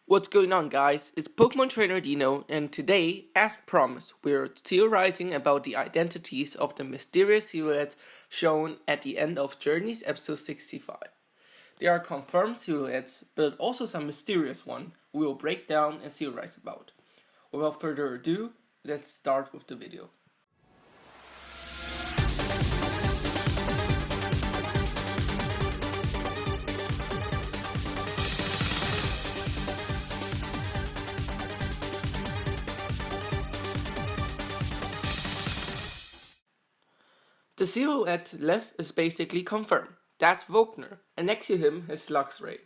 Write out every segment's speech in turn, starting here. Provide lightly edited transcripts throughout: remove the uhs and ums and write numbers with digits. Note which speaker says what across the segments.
Speaker 1: What's going on, guys? It's Pokemon Trainer Dino, and today, as promised, we're theorizing about the identities of the mysterious silhouettes shown at the end of Journeys episode 65. They are confirmed silhouettes, but also some mysterious ones we will break down and theorize about. Without further ado, let's start with the video. The silhouette left is basically confirmed. That's Volkner, and next to him is Luxray.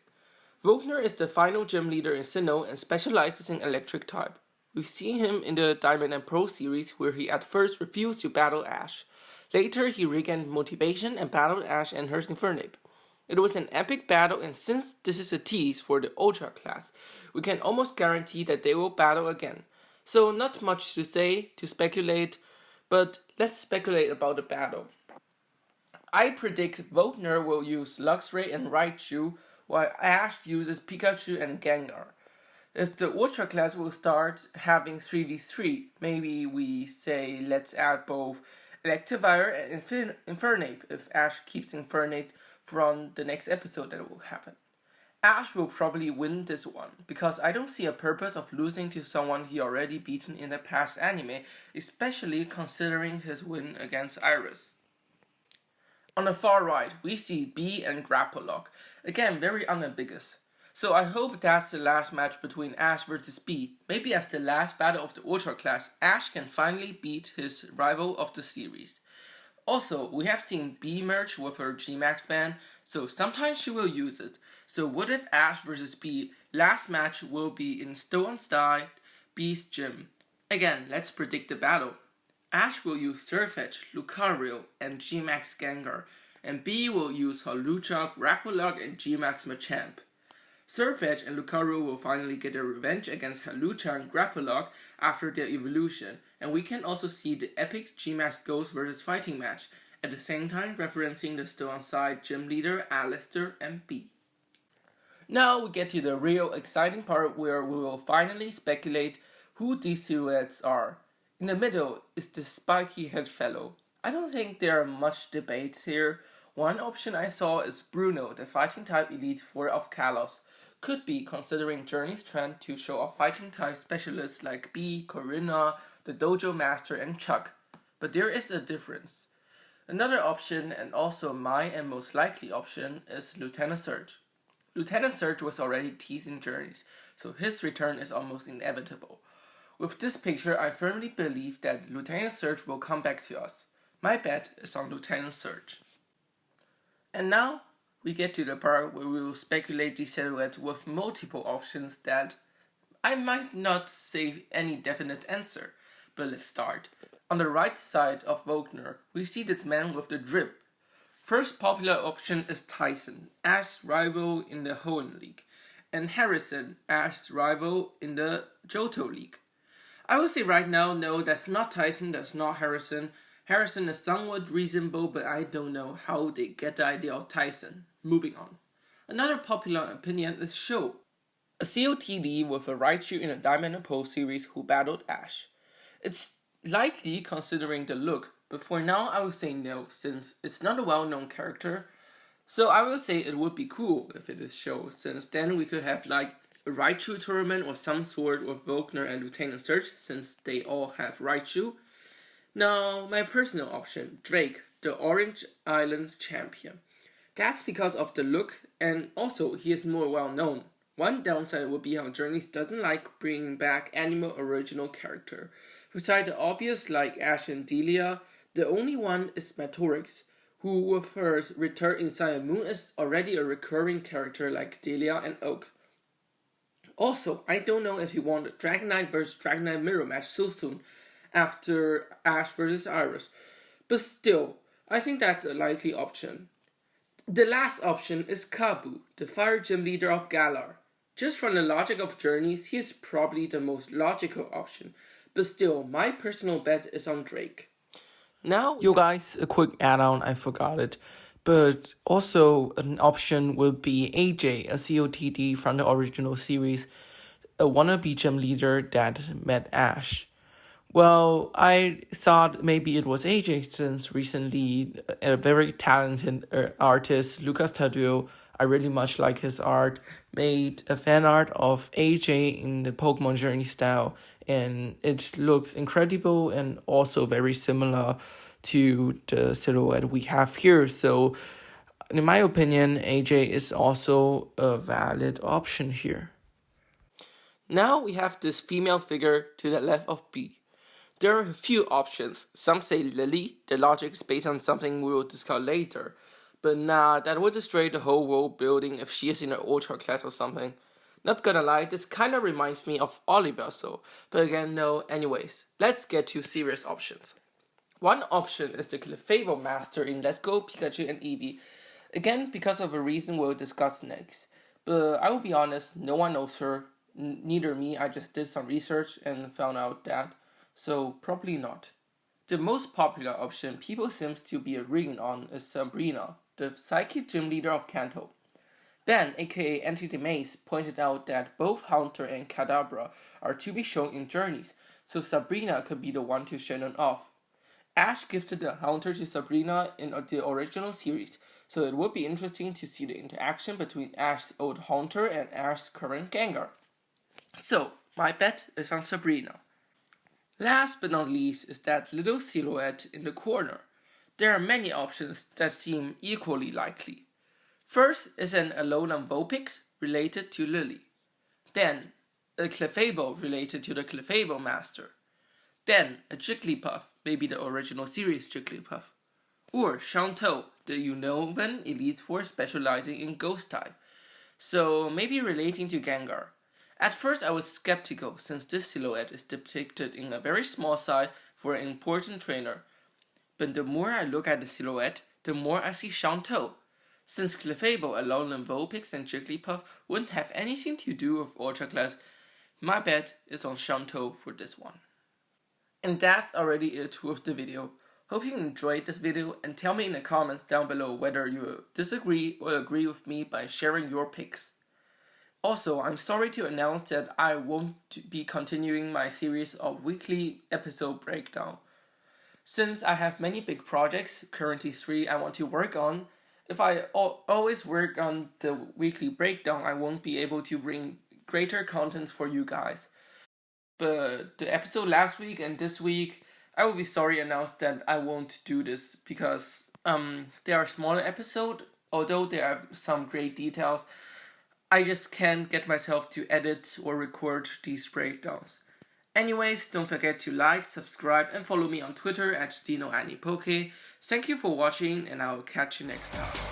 Speaker 1: Volkner is the final gym leader in Sinnoh and specializes in electric type. We've seen him in the Diamond and Pearl series where he at first refused to battle Ash. Later he regained motivation and battled Ash and her Infernape. It was an epic battle, and since this is a tease for the Ultra class, we can almost guarantee that they will battle again. So not much to say, to speculate, but let's speculate about the battle. I predict Volkner will use Luxray and Raichu, while Ash uses Pikachu and Gengar. If the Ultra class will start having 3v3, maybe we say let's add both Electivire and Infernape if Ash keeps Infernape from the next episode that will happen. Ash will probably win this one, because I don't see a purpose of losing to someone he already beaten in the past anime, especially considering his win against Iris. On the far right, we see B and Grapplock, again very unambiguous. So I hope that's the last match between Ash vs B. Maybe as the last battle of the Ultra class, Ash can finally beat his rival of the series. Also, we have seen B merge with her G-Max band, so sometimes she will use it. So what if Ash vs B last match will be in Stone Style, B's gym? Again, let's predict the battle. Ash will use Surfetch, Lucario, and G-Max Gengar, and B will use Hawlucha, Grapplock, and G-Max Machamp. Surfetch and Lucario will finally get their revenge against Hawlucha and Grapplock after their evolution, and we can also see the epic G-Max Ghost vs Fighting match, at the same time referencing the Stone Side gym leader Alistair and B. Now we get to the real exciting part where we will finally speculate who these silhouettes are. In the middle is the spiky head fellow. I don't think there are much debates here. One option I saw is Bruno, the fighting type Elite Four of Kalos. Could be considering Journey's trend to show off fighting type specialists like B, Corina, the Dojo Master, and Chuck. But there is a difference. Another option, and also my and most likely option, is Lieutenant Surge. Lieutenant Surge was already teased in Journeys, so his return is almost inevitable. With this picture, I firmly believe that Lieutenant Surge will come back to us. My bet is on Lieutenant Surge. And now, we get to the part where we will speculate the silhouette with multiple options that I might not say any definite answer. But let's start. On the right side of Volkner, we see this man with the drip. First popular option is Tyson, Ash's rival in the Hoenn League, and Harrison, Ash's rival in the Johto League. I will say right now, no, that's not Tyson, that's not Harrison. Harrison is somewhat reasonable, but I don't know how they get the idea of Tyson. Moving on. Another popular opinion is Sho, a COTD with a Raichu in a Diamond and Pearl series who battled Ash. It's likely considering the look, but for now I would say no, since it's not a well-known character. So I will say it would be cool if it is Sho, since then we could have like a Raichu tournament or some sort with Volkner and Lieutenant Surge, since they all have Raichu. Now, my personal option, Drake, the Orange Island champion. That's because of the look, and also he is more well known. One downside would be how Journeys doesn't like bringing back animal original character. Besides the obvious like Ash and Delia, the only one is Matorix, who with her return in Sun and Moon is already a recurring character like Delia and Oak. Also, I don't know if you want a Dragonite vs Dragonite mirror match so soon after Ash vs Iris, but still, I think that's a likely option. The last option is Kabu, the fire gym leader of Galar. Just from the logic of Journeys, he is probably the most logical option, but still, my personal bet is on Drake. Now, you guys, a quick add-on, I forgot it. But also an option would be AJ, a COTD from the original series. a wannabe gym leader that met Ash. Well, I thought maybe it was AJ since recently a very talented artist, Lucas Taddeo, I really much like his art, made a fan art of AJ in the Pokemon Journey style, and it looks incredible and also very similar to the silhouette we have here. So, in my opinion, AJ is also a valid option here. Now we have this female figure to the left of B. There are a few options. Some say Lily, the logic is based on something we will discuss later. But nah, that would destroy the whole world building if she is in an ultra class or something. Not gonna lie, this kinda reminds me of Oliver so, but again no, anyways. Let's get to serious options. One option is the Clefable Master in Let's Go, Pikachu and Eevee. Again, because of a reason we'll discuss next. But I will be honest, no one knows her, neither me, I just did some research and found out that. So probably not. The most popular option people seems to be agreeing on is Sabrina, the psychic gym leader of Kanto. Ben, aka Anti-Demaze, pointed out that both Haunter and Kadabra are to be shown in Journeys, so Sabrina could be the one to show them off. Ash gifted the Haunter to Sabrina in the original series, so it would be interesting to see the interaction between Ash's old Haunter and Ash's current Gengar. So, my bet is on Sabrina. Last but not least is that little silhouette in the corner. There are many options that seem equally likely. First is an Alolan Vulpix related to Lily. Then, a Clefable related to the Clefable Master. Then, a Jigglypuff, maybe the original series Jigglypuff. Or Shauntal, the Unova Elite Four specializing in Ghost type. So, maybe relating to Gengar. At first I was skeptical since this silhouette is depicted in a very small size for an important trainer. But the more I look at the silhouette, the more I see Shauntal. Since Clefable, Alolan Vulpix and Jigglypuff wouldn't have anything to do with Ultra Class, my bet is on Shauntal for this one. And that's already it with the video. Hope you enjoyed this video and tell me in the comments down below whether you disagree or agree with me by sharing your picks. Also, I'm sorry to announce that I won't be continuing my series of weekly episode breakdown. Since I have many big projects, currently 3 I want to work on, if I always work on the weekly breakdown, I won't be able to bring greater content for you guys. But the episode last week and this week, I will be sorry to announce that I won't do this because they are smaller episodes, although there are some great details. I just can't get myself to edit or record these breakdowns. Anyways, don't forget to like, subscribe, and follow me on Twitter at DinoAnipoke. Thank you for watching, and I will catch you next time.